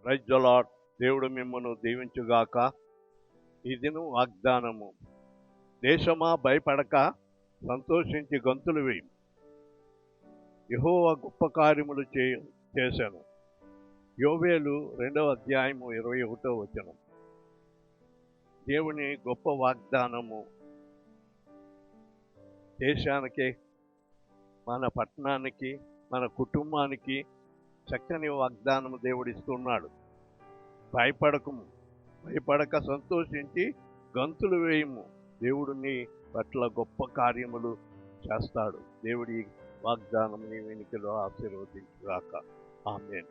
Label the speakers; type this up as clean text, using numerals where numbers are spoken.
Speaker 1: Praise the lord. దేవుడు మిమ్మల్ని దీవించుగాక. ఈ దినం వాగ్దానము. దేశమా భయపడక సంతోషించి గంతులు వేయి, యెహోవా గొప్ప కార్యములు చేశాను. యోవేలు 2వ అధ్యాయము 21వ వచనం. దేవుని గొప్ప వాగ్దానము దేశానికి, మన పట్టణానికి, మన కుటుంబానికి చక్కని వాగ్దానము దేవుడిస్తున్నాడు. భయపడక సంతోషించి గంతులు వేయము. దేవుడు నీ పట్ల గొప్ప కార్యములు చేస్తాడు. దేవుడి వాగ్దానం నీ వెనుకలో ఆశీర్వదించుగాక. ఆమేన్.